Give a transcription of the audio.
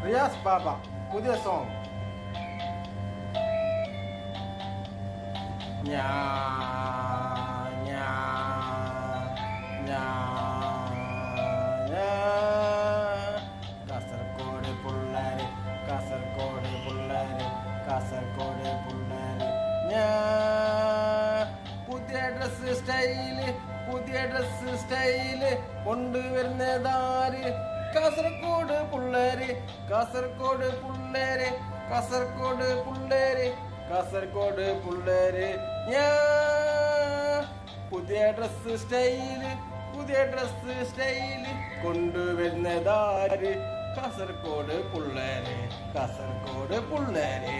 റിയാസ് ബാബ പുതിയ സോങ്. കാസർഗോഡ് പിള്ളേര് കാസർഗോഡ് പിള്ളേര് കാസർഗോഡ് പിള്ളേര് പുതിയ ഡ്രസ് സ്റ്റൈല് കൊണ്ടുവരുന്നതാര്? കാസർഗോഡ് പിള്ളേര് കാസർഗോഡ് പിള്ളേര് കാസർഗോഡ് പിള്ളേര് കാസർഗോഡ് പിള്ളേര് പുതിയ ഡ്രസ് സ്റ്റൈല് കൊണ്ടുവരുന്നതാര്? കാസർഗോഡ് പിള്ളേര് കാസർഗോഡ് പിള്ളേര്